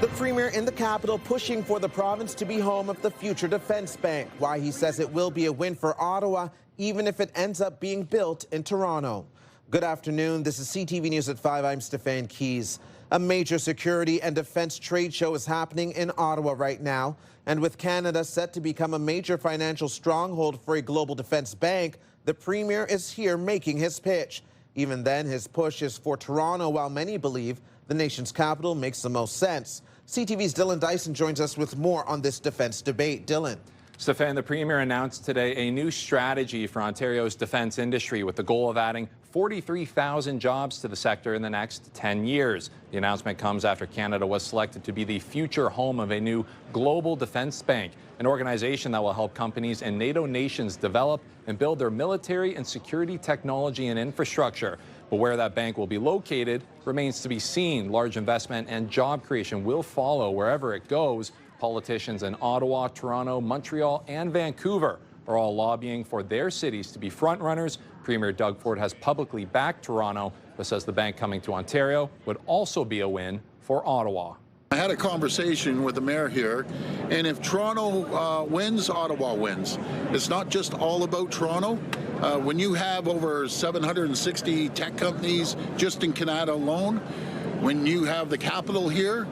The Premier in the capital pushing for the province to be home of the future defence bank. Why he says it will be a win for Ottawa, even if it ends up being built in Toronto. Good afternoon. This is CTV News at 5. I'm Stefan Keys. A major security and defence trade show is happening in Ottawa right now. And with Canada set to become a major financial stronghold for a global defence bank, the Premier is here making his pitch. Even then, his push is for Toronto, while many believe the nation's capital makes the most sense. CTV's Dylan Dyson joins us with more on this defence debate. Dylan. Stefan, the Premier announced today a new strategy for Ontario's defence industry with the goal of adding 43,000 jobs to the sector in the next 10 years. The announcement comes after Canada was selected to be the future home of a new global defence bank, an organization that will help companies in NATO nations develop and build their military and security technology and infrastructure. But where that bank will be located remains to be seen. Large investment and job creation will follow wherever it goes. Politicians in Ottawa, Toronto, Montreal, and Vancouver are all lobbying for their cities to be frontrunners. Premier Doug Ford has publicly backed Toronto, but says the bank coming to Ontario would also be a win for Ottawa. I had a conversation with the mayor here, and if Toronto wins, Ottawa wins. It's not just all about Toronto. When you have over 760 tech companies just in Canada alone, when you have the capital here,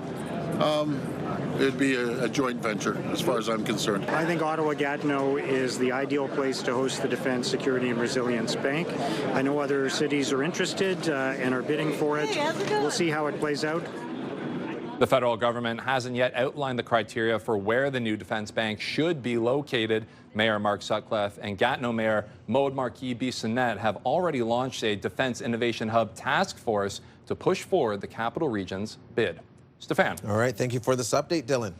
it'd be a joint venture as far as I'm concerned. I think Ottawa-Gatineau is the ideal place to host the Defence, Security and Resilience Bank. I know other cities are interested and are bidding for it. We'll see how it plays out. The federal government hasn't yet outlined the criteria for where the new defence bank should be located. Mayor Mark Sutcliffe and Gatineau Mayor Maud Marquis-Bissonnette have already launched a Defence Innovation Hub task force to push forward the capital region's bid. Stefan. All right, thank you for this update, Dylan.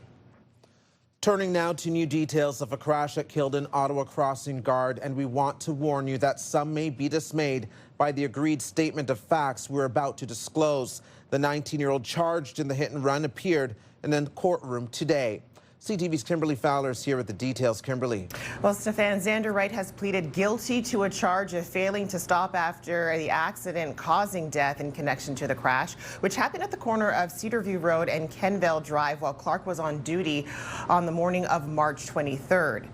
Turning now to new details of a crash that killed an Ottawa Crossing guard, and we want to warn you that some may be dismayed by the agreed statement of facts we're about to disclose. The 19-year-old charged in the hit and run appeared in a courtroom today. CTV's Kimberly Fowler is here with the details. Kimberly. Well, Stefan, Xander Wright has pleaded guilty to a charge of failing to stop after the accident causing death in connection to the crash, which happened at the corner of Cedarview Road and Kenvale Drive while Clark was on duty on the morning of March 23rd.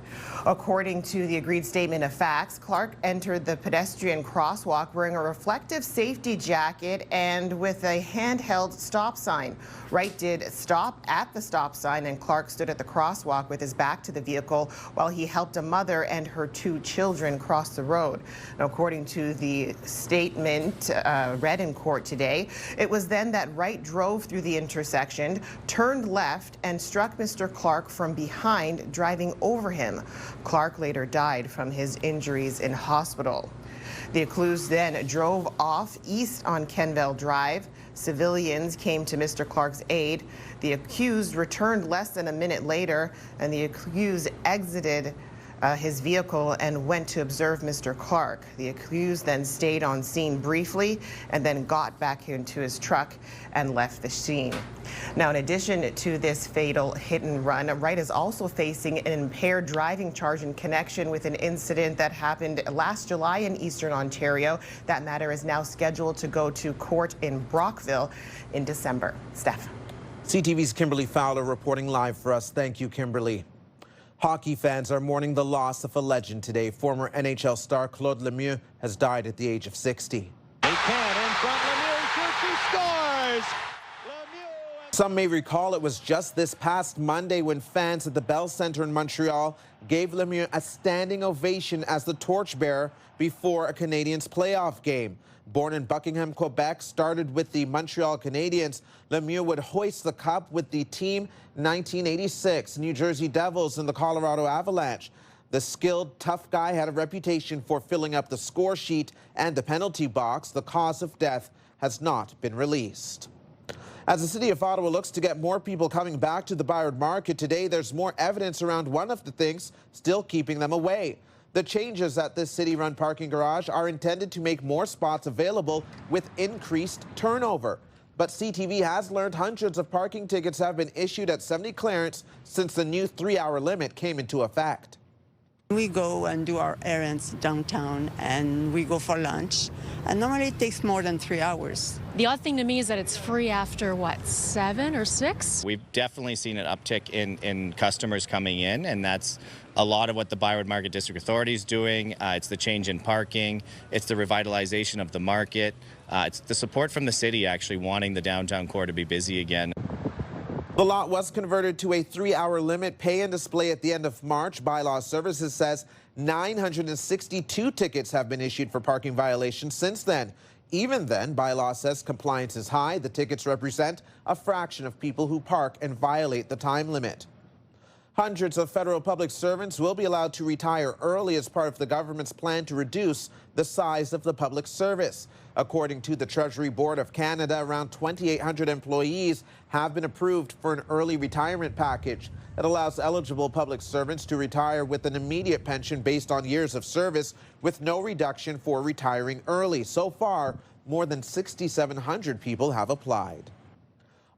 According to the agreed statement of facts, Clark entered the pedestrian crosswalk wearing a reflective safety jacket and with a handheld stop sign. Wright did stop at the stop sign, and Clark stood at the crosswalk with his back to the vehicle while he helped a mother and her 2 children cross the road. Now, according to the statement read in court today, it was then that Wright drove through the intersection, turned left, and struck Mr. Clark from behind, driving over him. Clark later died from his injuries in hospital. The accused then drove off east on Kenvale Drive. Civilians came to Mr. Clark's aid. The accused returned less than a minute later, and the accused exited his vehicle and went to observe Mr. Clark. The accused then stayed on scene briefly and then got back into his truck and left the scene. Now, in addition to this fatal hit and run, Wright is also facing an impaired driving charge in connection with an incident that happened last July in Eastern Ontario. That matter is now scheduled to go to court in Brockville in December. Steph. CTV's Kimberly Fowler reporting live for us. Thank you, Kimberly. Hockey fans are mourning the loss of a legend today. Former NHL star Claude Lemieux has died at the age of 60. They can in front. Lemieux shoots, he scores! Some may recall it was just this past Monday when fans at the Bell Centre in Montreal gave Lemieux a standing ovation as the torchbearer before a Canadiens playoff game. Born in Buckingham, Quebec, started with the Montreal Canadiens, Lemieux would hoist the cup with the team 1986 New Jersey Devils and the Colorado Avalanche. The skilled, tough guy had a reputation for filling up the score sheet and the penalty box. The cause of death has not been released. As the City of Ottawa looks to get more people coming back to the ByWard Market today, there's more evidence around one of the things still keeping them away. The changes at this city-run parking garage are intended to make more spots available with increased turnover. But CTV has learned hundreds of parking tickets have been issued at 70 clearance since the new 3-hour limit came into effect. We go and do our errands downtown, and we go for lunch. And normally it takes more than 3 hours. The odd thing to me is that it's free after, 7 or 6? We've definitely seen an uptick in customers coming in, and that's a lot of what the ByWard Market District Authority is doing. It's the change in parking. It's the revitalization of the market. It's the support from the city actually wanting the downtown core to be busy again. The lot was converted to a 3-hour limit pay and display at the end of March. Bylaw Services says 962 tickets have been issued for parking violations since then. Even then, Bylaw says compliance is high. The tickets represent a fraction of people who park and violate the time limit. Hundreds of federal public servants will be allowed to retire early as part of the government's plan to reduce the size of the public service. According to the Treasury Board of Canada, around 2,800 employees have been approved for an early retirement package. It allows eligible public servants to retire with an immediate pension based on years of service with no reduction for retiring early. So far, more than 6,700 people have applied.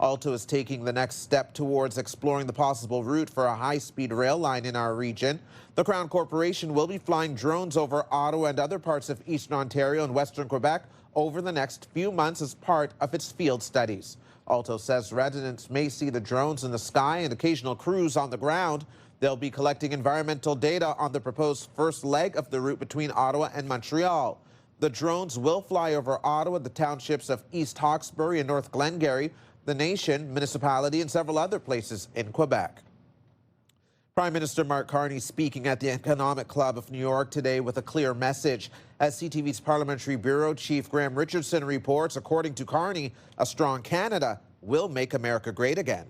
Alto is taking the next step towards exploring the possible route for a high-speed rail line in our region. The Crown Corporation will be flying drones over Ottawa and other parts of eastern Ontario and western Quebec over the next few months as part of its field studies. Alto says residents may see the drones in the sky and occasional crews on the ground. They'll be collecting environmental data on the proposed first leg of the route between Ottawa and Montreal. The drones will fly over Ottawa, the townships of East Hawkesbury and North Glengarry, the nation, municipality, and several other places in Quebec. Prime Minister Mark Carney speaking at the Economic Club of New York today with a clear message. As CTV's Parliamentary Bureau Chief Graham Richardson reports, according to Carney, a strong Canada will make America great again.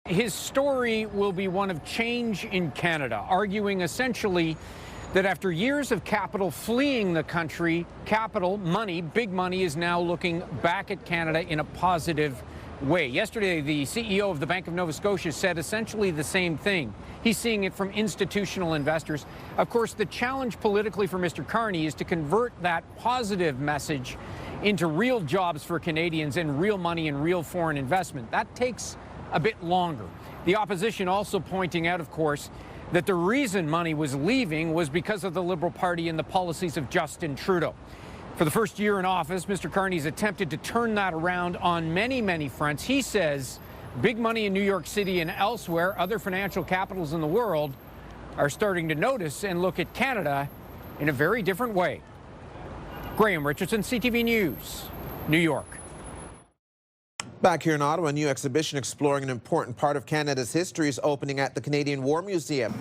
His story will be one of change in Canada, arguing essentially that after years of capital fleeing the country, capital, money, big money, is now looking back at Canada in a positive way. Yesterday, the CEO of the Bank of Nova Scotia said essentially the same thing. He's seeing it from institutional investors. Of course, the challenge politically for Mr. Carney is to convert that positive message into real jobs for Canadians and real money and real foreign investment. That takes a bit longer. The opposition also pointing out, of course, that the reason money was leaving was because of the Liberal Party and the policies of Justin Trudeau. For the first year in office, Mr. Carney's attempted to turn that around on many, many fronts. He says big money in New York City and elsewhere, other financial capitals in the world, are starting to notice and look at Canada in a very different way. Graham Richardson, CTV News, New York. Back here in Ottawa, a new exhibition exploring an important part of Canada's history is opening at the Canadian War Museum.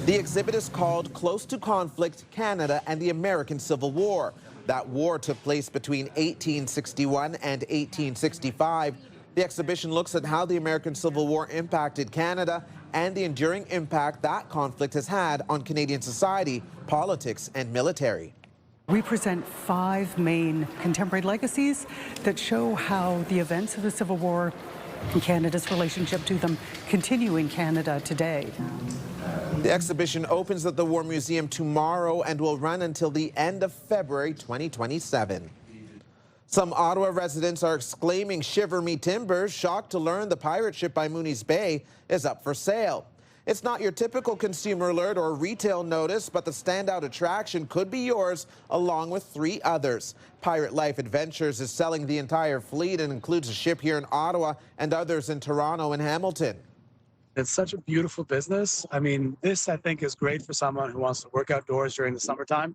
The exhibit is called Close to Conflict, Canada and the American Civil War. That war took place between 1861 and 1865. The exhibition looks at how the American Civil War impacted Canada and the enduring impact that conflict has had on Canadian society, politics, and military. We present 5 main contemporary legacies that show how the events of the Civil War and Canada's relationship to them continue in Canada today. The exhibition opens at the War Museum tomorrow and will run until the end of February 2027. Some Ottawa residents are exclaiming, "Shiver me timbers," shocked to learn the pirate ship by Mooney's Bay is up for sale. It's not your typical consumer alert or retail notice, but the standout attraction could be yours along with 3 others. Pirate Life Adventures is selling the entire fleet and includes a ship here in Ottawa and others in Toronto and Hamilton. It's such a beautiful business. I mean, this, I think, is great for someone who wants to work outdoors during the summertime.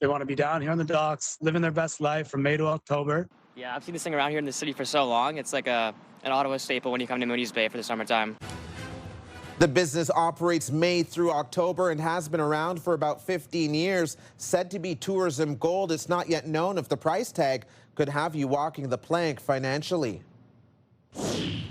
They want to be down here on the docks, living their best life from May to October. Yeah, I've seen this thing around here in the city for so long. It's like an Ottawa staple when you come to Mooney's Bay for the summertime. The business operates May through October and has been around for about 15 years. Said to be tourism gold, it's not yet known if the price tag could have you walking the plank financially.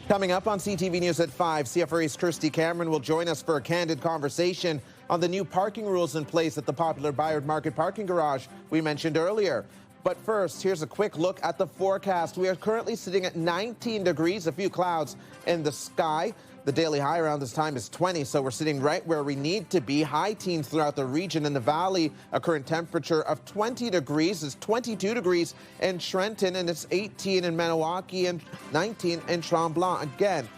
Coming up on CTV News at 5, CFRA's Kirsty Cameron will join us for a candid conversation on the new parking rules in place at the popular ByWard Market parking garage we mentioned earlier. But first, here's a quick look at the forecast. We are currently sitting at 19 degrees, a few clouds in the sky. The daily high around this time is 20, so we're sitting right where we need to be. High teens throughout the region. In the valley, a current temperature of 20 degrees is 22 degrees in Trenton, and it's 18 in Maniwaki and 19 in Tremblant. Again,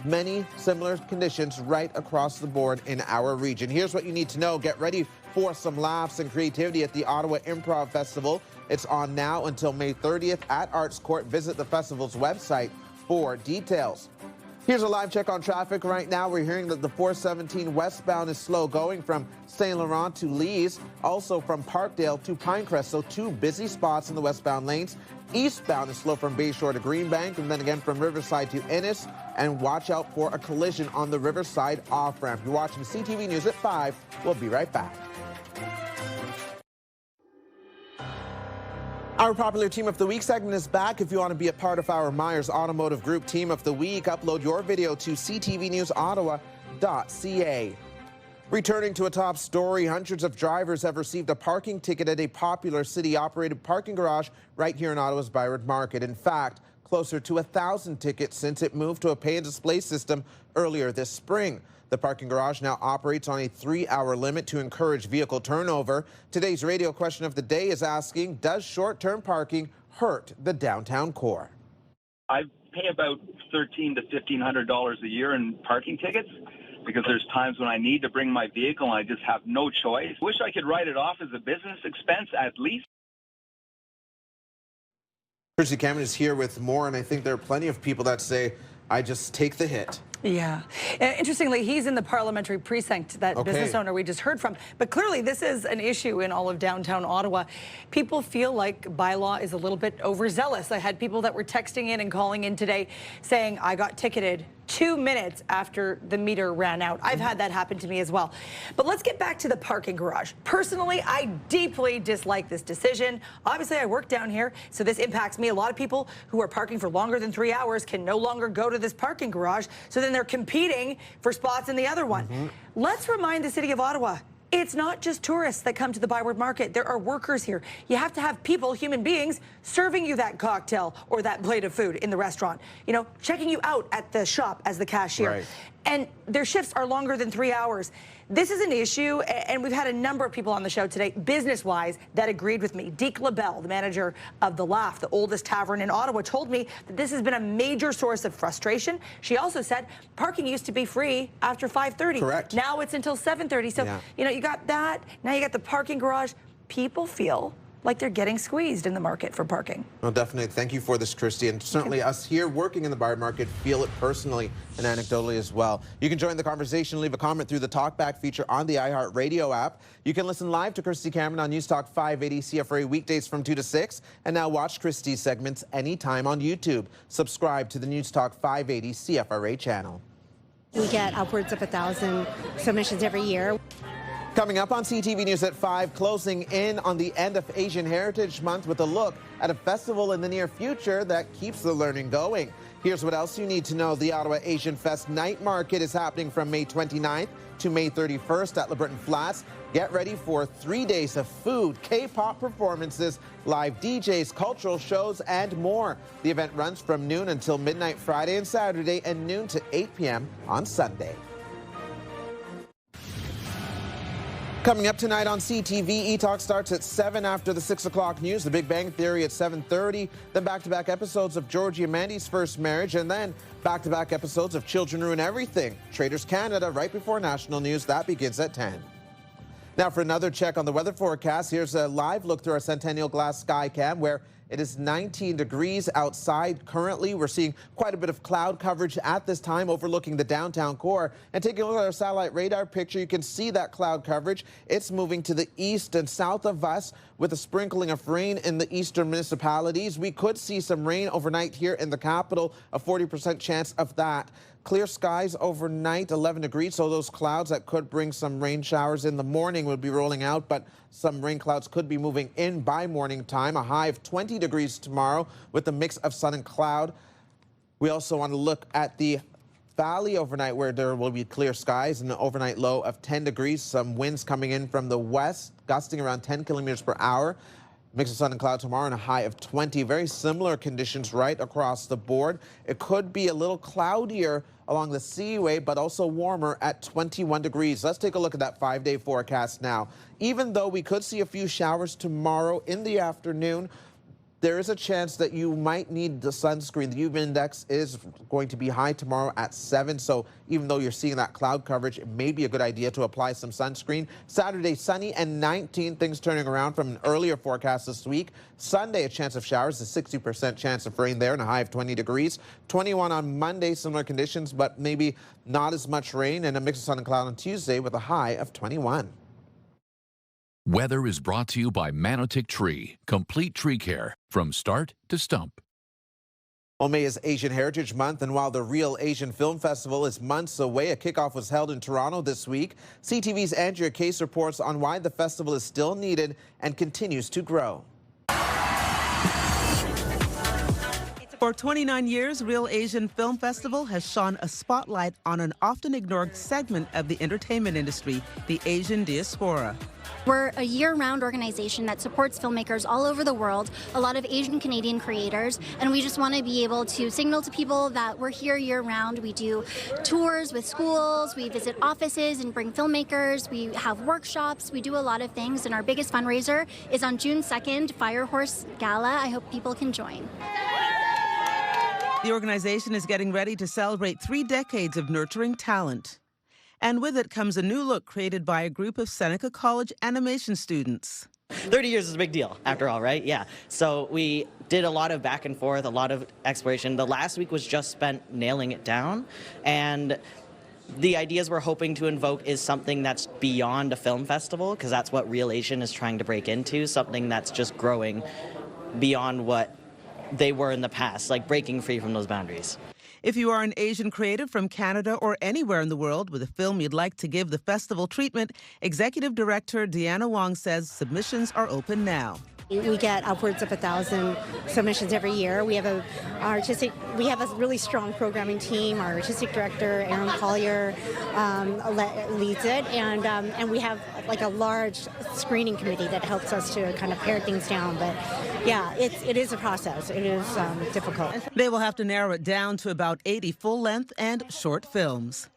Many similar conditions right across the board in our region. Here's what you need to know. Get ready for some laughs and creativity at the Ottawa Improv Festival. It's on now until May 30th at Arts Court. Visit the festival's website for details. Here's a live check on traffic right now. We're hearing that the 417 westbound is slow going from St. Laurent to Lees, also from Parkdale to Pinecrest. So 2 busy spots in the westbound lanes. Eastbound is slow from Bayshore to Greenbank, and then again from Riverside to Innis. And watch out for a collision on the Riverside off-ramp. You're watching CTV News at 5. We'll be right back. Our popular Team of the Week segment is back. If you want to be a part of our Myers Automotive Group Team of the Week, upload your video to ctvnewsottawa.ca. Returning to a top story, hundreds of drivers have received a parking ticket at a popular city-operated parking garage right here in Ottawa's ByWard Market. In fact, closer to 1,000 tickets since it moved to a pay-and-display system earlier this spring. The parking garage now operates on a 3-hour limit to encourage vehicle turnover. Today's radio question of the day is asking, does short-term parking hurt the downtown core? I pay about $1,300 to $1,500 a year in parking tickets because there's times when I need to bring my vehicle and I just have no choice. Wish I could write it off as a business expense at least. Christy Cameron is here with more, and I think there are plenty of people that say, I just take the hit. Yeah. Interestingly, he's in the parliamentary precinct, that business owner we just heard from. But clearly, this is an issue in all of downtown Ottawa. People feel like bylaw is a little bit overzealous. I had people that were texting in and calling in today saying, I got ticketed 2 minutes after the meter ran out. I've had that happen to me as well. But let's get back to the parking garage. Personally, I deeply dislike this decision. Obviously, I work down here, so this impacts me. A lot of people who are parking for longer than 3 hours can no longer go to this parking garage, so then they're competing for spots in the other one. Let's remind the City of Ottawa, it's not just tourists that come to the ByWard Market. There are workers here. You have to have people, human beings, serving you that cocktail or that plate of food in the restaurant. You know, checking you out at the shop as the cashier. Right. And their shifts are longer than 3 hours. This is an issue, and we've had a number of people on the show today, business-wise, that agreed with me. Deke LaBelle, the manager of The Laugh, the oldest tavern in Ottawa, told me that this has been a major source of frustration. She also said parking used to be free after 5:30. Correct. Now it's until 7:30. So, you know, you got that. Now you got the parking garage. People feel like they're getting squeezed in the market for parking. Well, definitely. Thank you for this, Christy. And certainly us here working in the ByWard Market feel it personally and anecdotally as well. You can join the conversation, leave a comment through the Talkback feature on the iHeartRadio app. You can listen live to Christy Cameron on News Talk 580 CFRA weekdays from 2 to 6. And now watch Christy's segments anytime on YouTube. Subscribe to the News Talk 580 CFRA channel. We get upwards of 1,000 submissions every year. Coming up on CTV News at 5, closing in on the end of Asian Heritage Month with a look at a festival in the near future that keeps the learning going. Here's what else you need to know. The Ottawa Asian Fest Night Market is happening from May 29th to May 31st at LeBreton Flats. Get ready for 3 days of food, K-pop performances, live DJs, cultural shows, and more. The event runs from noon until midnight Friday and Saturday and noon to 8 p.m. on Sunday. Coming up tonight on CTV, E-Talk starts at 7 after the 6 o'clock news. The Big Bang Theory at 7:30. Then back-to-back episodes of Georgie and Mandy's First Marriage. And then back-to-back episodes of Children Ruin Everything. Traders Canada right before national news. That begins at 10. Now for another check on the weather forecast, here's a live look through our Centennial Glass Sky Cam where it is 19 degrees outside currently. We're seeing quite a bit of cloud coverage at this time overlooking the downtown core. And taking a look at our satellite radar picture, you can see that cloud coverage. It's moving to the east and south of us with a sprinkling of rain in the eastern municipalities. We could see some rain overnight here in the capital, a 40% chance of that. Clear skies overnight, 11 degrees, so those clouds that could bring some rain showers in the morning would be rolling out, but some rain clouds could be moving in by morning time. A high of 20 degrees tomorrow with a mix of sun and cloud. We also want to look at the valley overnight where there will be clear skies and an overnight low of 10 degrees. Some winds coming in from the west, gusting around 10 kilometers per hour. Mix of sun and cloud tomorrow and a high of 20. Very similar conditions right across the board. It could be a little cloudier along the seaway, but also warmer at 21 degrees. Let's take a look at that 5-day forecast now. Even though we could see a few showers tomorrow in the afternoon, there is a chance that you might need the sunscreen. The UV index is going to be high tomorrow at 7, so even though you're seeing that cloud coverage, it may be a good idea to apply some sunscreen. Saturday, sunny and 19, things turning around from an earlier forecast this week. Sunday, a chance of showers, a 60% chance of rain there and a high of 20 degrees. 21 on Monday, similar conditions, but maybe not as much rain, and a mix of sun and cloud on Tuesday with a high of 21. Weather is brought to you by Manotick Tree, complete tree care from start to stump. Well, May is Asian Heritage Month, and while the Real Asian Film Festival is months away, a kickoff was held in Toronto this week. CTV's Andrea Case reports on why the festival is still needed and continues to grow. For 29 years, Real Asian Film Festival has shone a spotlight on an often ignored segment of the entertainment industry, the Asian diaspora. We're a year-round organization that supports filmmakers all over the world, a lot of Asian Canadian creators, and we just want to be able to signal to people that we're here year-round. We do tours with schools, we visit offices and bring filmmakers, we have workshops, we do a lot of things, and our biggest fundraiser is on June 2nd, Firehorse Gala. I hope people can join. The organization is getting ready to celebrate 3 decades of nurturing talent. And with it comes a new look created by a group of Seneca College animation students. 30 years is a big deal, after all, right? Yeah. So we did a lot of back and forth, a lot of exploration. The last week was just spent nailing it down. And the ideas we're hoping to invoke is something that's beyond a film festival, because that's what Real Asian is trying to break into, something that's just growing beyond what they were in the past, like breaking free from those boundaries. If you are an Asian creative from Canada or anywhere in the world with a film you'd like to give the festival treatment, Executive Director Deanna Wong says submissions are open now. We get upwards of 1,000 submissions every year. We have a really strong programming team. Our artistic director, Aaron Collier, leads it, and we have like a large screening committee that helps us to kind of pare things down. But yeah, it is a process. It is difficult. They will have to narrow it down to about 80 full-length and short films.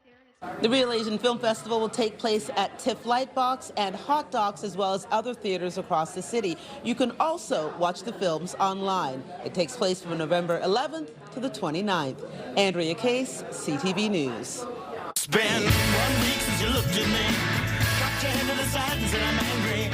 The Real Asian Film Festival will take place at TIFF Lightbox and Hot Docs, as well as other theaters across the city. You can also watch the films online. It takes place from November 11th to the 29th. Andrea Case, CTV News. It's been 1 week since you looked at me. Dropped your head to the side and said I'm angry.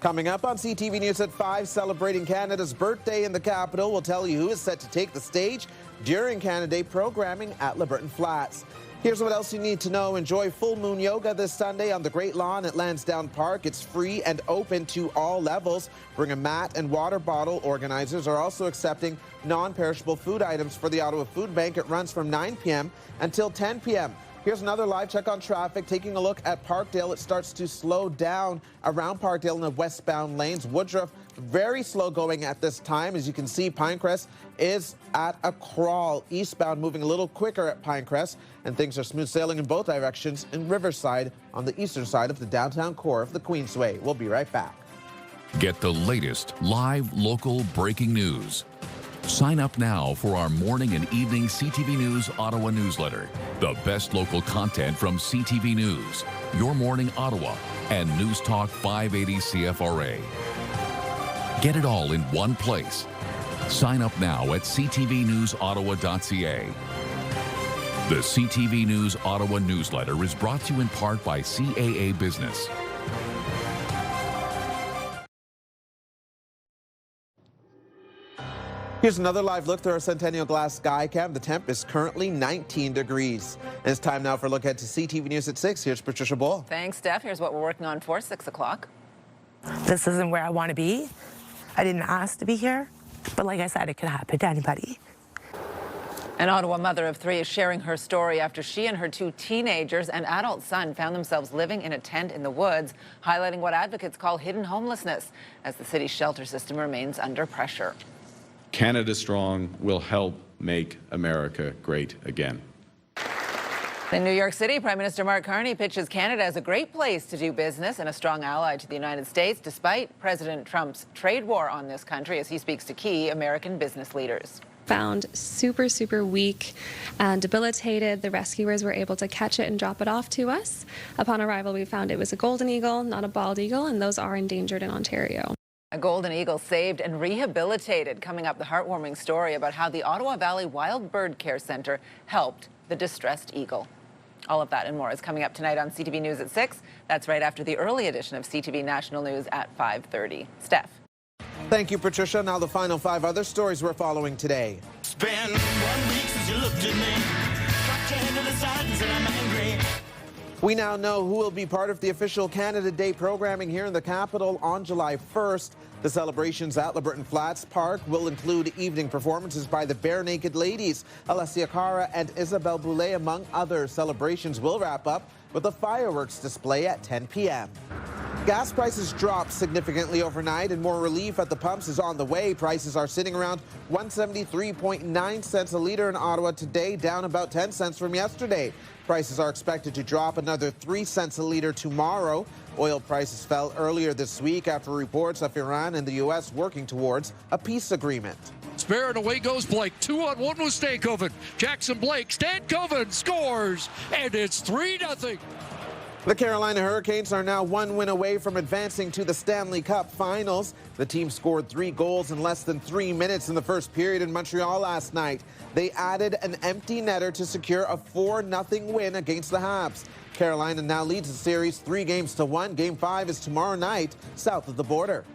Coming up on CTV News at 5, celebrating Canada's birthday in the capital. We'll tell you who is set to take the stage during Canada Day programming at LeBreton Flats. Here's what else you need to know. Enjoy full moon yoga this Sunday on the Great Lawn at Lansdowne Park. It's free and open to all levels. Bring a mat and water bottle. Organizers are also accepting non-perishable food items for the Ottawa Food Bank. It runs from 9 p.m. until 10 p.m. Here's another live check on traffic. Taking a look at Parkdale, it starts to slow down around Parkdale in the westbound lanes. Woodruff, very slow going at this time. As you can see, Pinecrest is at a crawl. Eastbound moving a little quicker at Pinecrest, and things are smooth sailing in both directions in Riverside on the eastern side of the downtown core of the Queensway. We'll be right back. Get the latest live local breaking news. Sign up now for our morning and evening CTV News Ottawa newsletter. The best local content from CTV News, Your Morning Ottawa, and News Talk 580 CFRA. Get it all in one place. Sign up now at ctvnewsottawa.ca. The CTV News Ottawa newsletter is brought to you in part by CAA Business. Here's another live look through our Centennial Glass Skycam. The temp is currently 19 degrees. And it's time now for a look ahead to CTV News at 6. Here's Patricia Bull. Thanks, Steph. Here's what we're working on for 6 o'clock. This isn't where I want to be. I didn't ask to be here. But like I said, it could happen to anybody. An Ottawa mother of 3 is sharing her story after she and her 2 teenagers and adult son found themselves living in a tent in the woods, highlighting what advocates call hidden homelessness as the city's shelter system remains under pressure. Canada Strong will help make America great again. In New York City, Prime Minister Mark Carney pitches Canada as a great place to do business and a strong ally to the United States, despite President Trump's trade war on this country, as he speaks to key American business leaders. Found super weak and debilitated. The rescuers were able to catch it and drop it off to us. Upon arrival, we found it was a golden eagle, not a bald eagle, and those are endangered in Ontario. A golden eagle saved and rehabilitated. Coming up, the heartwarming story about how the Ottawa Valley Wild Bird Care Centre helped the distressed eagle. All of that and more is coming up tonight on CTV News at 6. That's right after the early edition of CTV National News at 5:30. Steph. Thank you, Patricia. Now the final 5 other stories we're following today. It's been 1 week since you looked at me. Cocked your head to the side and said I'm angry. We now know who will be part of the official Canada Day programming here in the capital on July 1st. The celebrations at LeBreton Flats Park will include evening performances by the Bare Naked Ladies, Alessia Cara and Isabelle Boulay, among others. Celebrations will wrap up with a fireworks display at 10 p.m. Gas prices dropped significantly overnight, and more relief at the pumps is on the way. Prices are sitting around 173.9 cents a litre in Ottawa today, down about 10 cents from yesterday. Prices are expected to drop another 3 cents a litre tomorrow. Oil prices fell earlier this week after reports of Iran and the U.S. working towards a peace agreement. Spare and away goes Blake. 2-on-1 with Stankoven. Jackson Blake. Stankoven scores, and it's 3-0. The Carolina Hurricanes are now 1 win away from advancing to the Stanley Cup Finals. The team scored 3 goals in less than 3 minutes in the first period in Montreal last night. They added an empty netter to secure a 4-0 win against the Habs. Carolina now leads the series 3-1. Game 5 is tomorrow night, south of the border.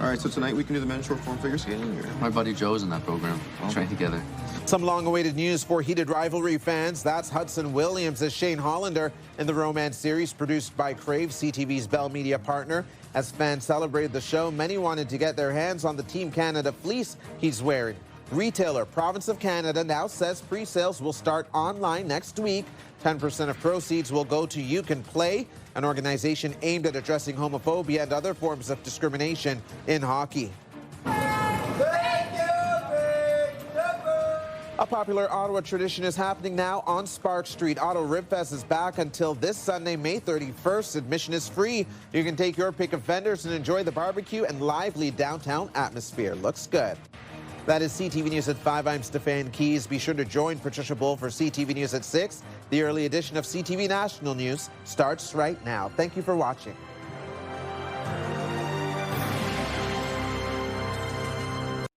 All right, so tonight we can do the men's short form figure skating? My buddy Joe's in that program. We'll train together. Some long-awaited news for heated rivalry fans. That's Hudson Williams as Shane Hollander in the romance series produced by Crave, CTV's Bell Media partner. As fans celebrated the show, many wanted to get their hands on the Team Canada fleece he's wearing. Retailer Province of Canada now says pre-sales will start online next week. 10% of proceeds will go to You Can Play, an organization aimed at addressing homophobia and other forms of discrimination in hockey. A popular Ottawa tradition is happening now on Spark Street. Ottawa Ribfest is back until this Sunday, May 31st. Admission is free. You can take your pick of vendors and enjoy the barbecue and lively downtown atmosphere. Looks good. That is CTV News at 5. I'm Stefan Keys. Be sure to join Patricia Bull for CTV News at 6. The early edition of CTV National News starts right now. Thank you for watching.